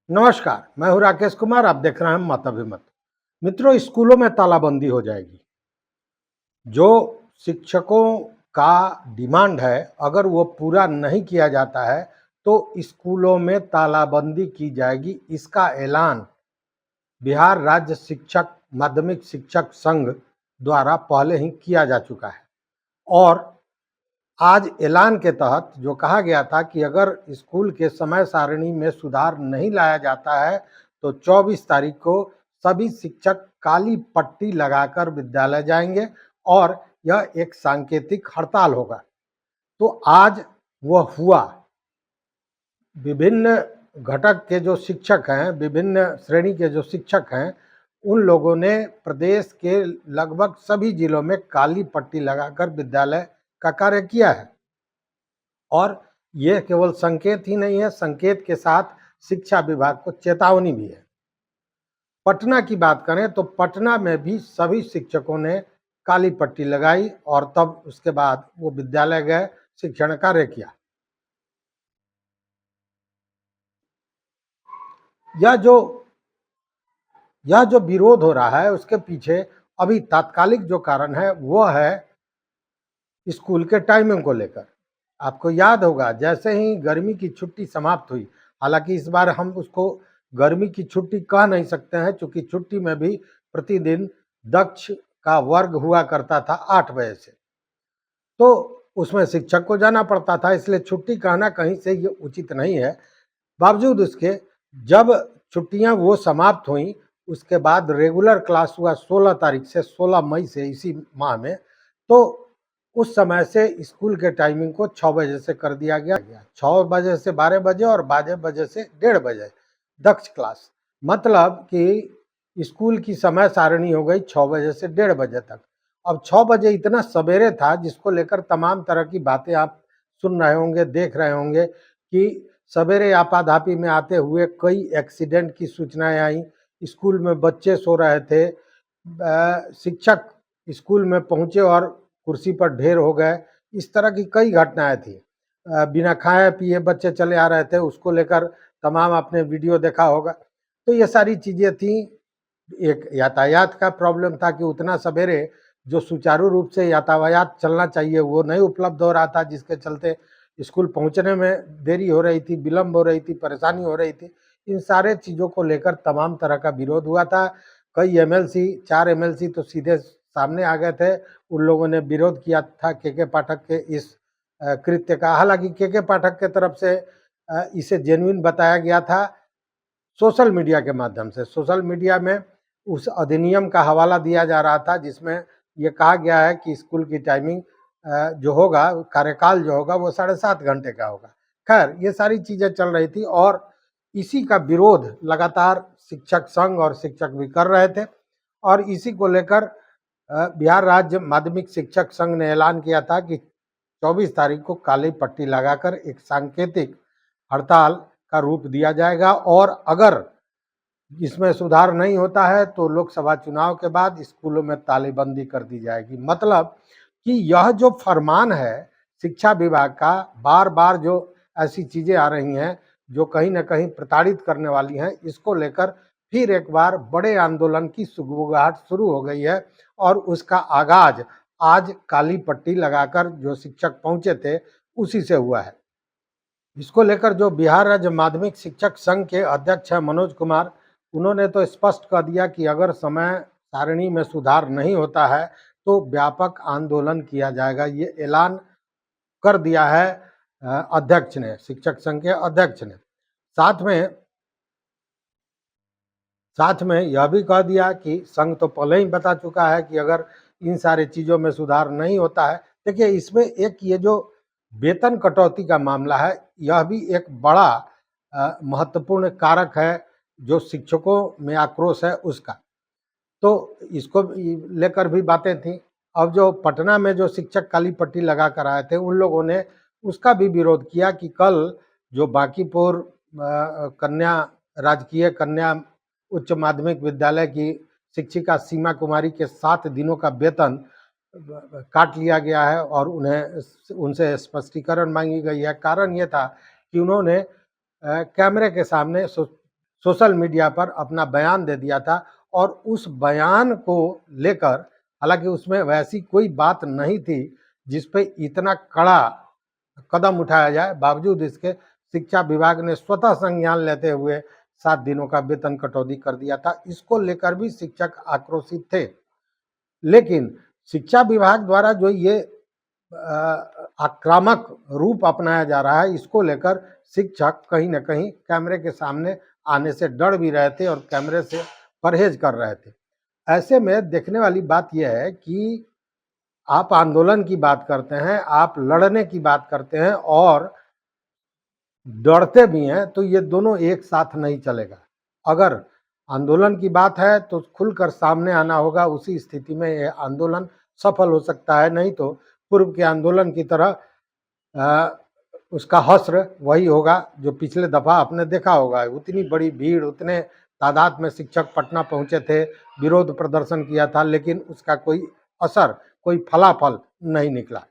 नमस्कार, मैं हूं राकेश कुमार। आप देख रहे हैं मत अभिमत। मित्रों, स्कूलों में तालाबंदी हो जाएगी। जो शिक्षकों का डिमांड है, अगर वो पूरा नहीं किया जाता है तो स्कूलों में तालाबंदी की जाएगी। इसका ऐलान बिहार राज्य शिक्षक माध्यमिक शिक्षक संघ द्वारा पहले ही किया जा चुका है। और आज ऐलान के तहत जो कहा गया था कि अगर स्कूल के समय सारणी में सुधार नहीं लाया जाता है तो 24 तारीख को सभी शिक्षक काली पट्टी लगाकर विद्यालय जाएंगे और यह एक सांकेतिक हड़ताल होगा। तो आज वह हुआ। विभिन्न घटक के जो शिक्षक हैं, विभिन्न श्रेणी के जो शिक्षक हैं, उन लोगों ने प्रदेश के लगभग सभी जिलों में काली पट्टी लगाकर विद्यालय का कार्य किया है। और यह केवल संकेत ही नहीं है, संकेत के साथ शिक्षा विभाग को चेतावनी भी है। पटना की बात करें तो पटना में भी सभी शिक्षकों ने काली पट्टी लगाई और तब उसके बाद वो विद्यालय गए, शिक्षण कार्य किया। यह जो यह जो विरोध हो रहा है उसके पीछे अभी तात्कालिक जो कारण है वो है स्कूल के टाइमिंग को लेकर। आपको याद होगा, जैसे ही गर्मी की छुट्टी समाप्त हुई, हालांकि इस बार हम उसको गर्मी की छुट्टी कह नहीं सकते हैं क्योंकि छुट्टी में भी प्रतिदिन दक्ष का वर्ग हुआ करता था 8 बजे से, तो उसमें शिक्षक को जाना पड़ता था, इसलिए छुट्टी कहना कहीं से ये उचित नहीं है। बावजूद उसके जब छुट्टियां वो समाप्त हुई उसके बाद रेगुलर क्लास हुआ 16 तारीख से, 16 मई से इसी माह में। तो उस समय से स्कूल के टाइमिंग को 6 बजे से कर दिया गया। 6 बजे से 12 बजे और 12 बजे से 1:30 बजे दक्ष क्लास। मतलब कि स्कूल की समय सारणी हो गई 6 बजे से 1:30 बजे तक। अब 6 बजे इतना सवेरे था जिसको लेकर तमाम तरह की बातें आप सुन रहे होंगे, देख रहे होंगे कि सवेरे आपाधापी में आते हुए कई एक्सीडेंट की सूचनाएं आई। स्कूल में बच्चे सो रहे थे, शिक्षक स्कूल में पहुंचे और कुर्सी पर ढेर हो गए। इस तरह की कई घटनाएं थी। बिना खाए पिए बच्चे चले आ रहे थे, उसको लेकर तमाम आपने वीडियो देखा होगा। तो ये सारी चीजें थी। एक यातायात का प्रॉब्लम था कि उतना सवेरे जो सुचारू रूप से यातायात चलना चाहिए वो नहीं उपलब्ध हो रहा था, जिसके चलते स्कूल पहुंचने में देरी हो रही थी, विलम्ब हो रही थी, परेशानी हो रही थी। इन सारे चीज़ों को लेकर तमाम तरह का विरोध हुआ था। कई एमएलसी, 4 एमएलसी तो सीधे सामने आ गए थे। उन लोगों ने विरोध किया था के पाठक के इस कृत्य का। हालांकि के पाठक के तरफ से इसे जेन्युइन बताया गया था सोशल मीडिया के माध्यम से। सोशल मीडिया में उस अधिनियम का हवाला दिया जा रहा था जिसमें ये कहा गया है कि स्कूल की टाइमिंग जो होगा, कार्यकाल जो होगा वो 7.5 घंटे का होगा। खैर, ये सारी चीज़ें चल रही थी और इसी का विरोध लगातार शिक्षक संघ और शिक्षक भी कर रहे थे। और इसी को लेकर बिहार राज्य माध्यमिक शिक्षक संघ ने ऐलान किया था कि 24 तारीख को काली पट्टी लगाकर एक सांकेतिक हड़ताल का रूप दिया जाएगा और अगर इसमें सुधार नहीं होता है तो लोकसभा चुनाव के बाद स्कूलों में तालेबंदी कर दी जाएगी। मतलब कि यह जो फरमान है शिक्षा विभाग का, बार बार जो ऐसी चीजें आ रही हैं जो कहीं ना कहीं प्रताड़ित करने वाली हैं, इसको लेकर फिर एक बार बड़े आंदोलन की सुगबुगाहट शुरू हो गई है। और उसका आगाज आज काली पट्टी लगाकर जो शिक्षक पहुंचे थे उसी से हुआ है। इसको लेकर जो बिहार राज्य माध्यमिक शिक्षक संघ के अध्यक्ष हैं मनोज कुमार, उन्होंने तो स्पष्ट कर दिया कि अगर समय सारणी में सुधार नहीं होता है तो व्यापक आंदोलन किया जाएगा। ये ऐलान कर दिया है अध्यक्ष ने, शिक्षक संघ के अध्यक्ष ने। साथ में साथ में यह भी कह दिया कि संघ तो पहले ही बता चुका है कि अगर इन सारी चीज़ों में सुधार नहीं होता है, देखिए इसमें एक ये जो वेतन कटौती का मामला है, यह भी एक बड़ा महत्वपूर्ण कारक है जो शिक्षकों में आक्रोश है उसका। तो इसको लेकर भी बातें थी। अब जो पटना में जो शिक्षक काली पट्टी लगा कर आए थे उन लोगों ने उसका भी विरोध किया कि कल जो बांकीपुर कन्या राजकीय कन्या उच्च माध्यमिक विद्यालय की शिक्षिका सीमा कुमारी के 7 दिनों का वेतन काट लिया गया है और उन्हें उनसे स्पष्टीकरण मांगी गई है। कारण ये था कि उन्होंने कैमरे के सामने सोशल मीडिया पर अपना बयान दे दिया था और उस बयान को लेकर, हालांकि उसमें वैसी कोई बात नहीं थी जिस पे इतना कड़ा कदम उठाया जाए, बावजूद इसके शिक्षा विभाग ने स्वतः संज्ञान लेते हुए 7 दिनों का वेतन कटौती कर दिया था। इसको लेकर भी शिक्षक आक्रोशित थे। लेकिन शिक्षा विभाग द्वारा जो ये आक्रामक रूप अपनाया जा रहा है, इसको लेकर शिक्षक कहीं न कहीं कैमरे के सामने आने से डर भी रहे थे और कैमरे से परहेज कर रहे थे। ऐसे में देखने वाली बात यह है कि आप आंदोलन की बात करते हैं, आप लड़ने की बात करते हैं और डरते भी हैं, तो ये दोनों एक साथ नहीं चलेगा। अगर आंदोलन की बात है तो खुलकर सामने आना होगा, उसी स्थिति में ये आंदोलन सफल हो सकता है, नहीं तो पूर्व के आंदोलन की तरह उसका हश्र वही होगा जो पिछले दफा आपने देखा होगा। उतनी बड़ी भीड़, उतने तादाद में शिक्षक पटना पहुंचे थे, विरोध प्रदर्शन किया था, लेकिन उसका कोई असर, कोई फलाफल नहीं निकला।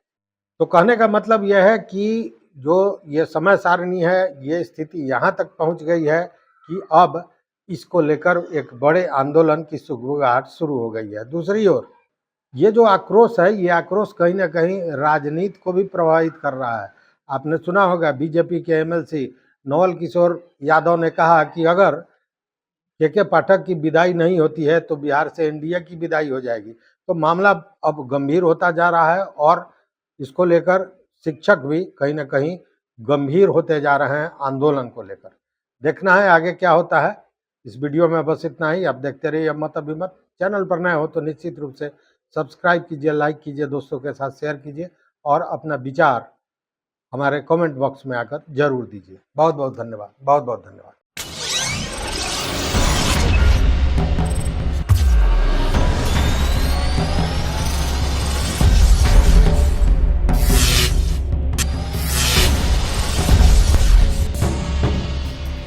तो कहने का मतलब यह है कि जो ये समय सारणी है, ये स्थिति यहाँ तक पहुँच गई है कि अब इसको लेकर एक बड़े आंदोलन की सुगबुगाहट शुरू हो गई है। दूसरी ओर ये जो आक्रोश है, ये आक्रोश कहीं न कहीं राजनीति को भी प्रभावित कर रहा है। आपने सुना होगा बीजेपी के एमएलसी नवल किशोर यादव ने कहा कि अगर के पाठक की विदाई नहीं होती है तो बिहार से एनडीए की विदाई हो जाएगी। तो मामला अब गंभीर होता जा रहा है और इसको लेकर शिक्षक भी कहीं न कहीं गंभीर होते जा रहे हैं आंदोलन को लेकर। देखना है आगे क्या होता है। इस वीडियो में बस इतना ही। आप देखते रहिए मत अभिमत। चैनल पर नए हो तो निश्चित रूप से सब्सक्राइब कीजिए, लाइक कीजिए, दोस्तों के साथ शेयर कीजिए और अपना विचार हमारे कमेंट बॉक्स में आकर जरूर दीजिए। बहुत बहुत धन्यवाद, बहुत बहुत धन्यवाद।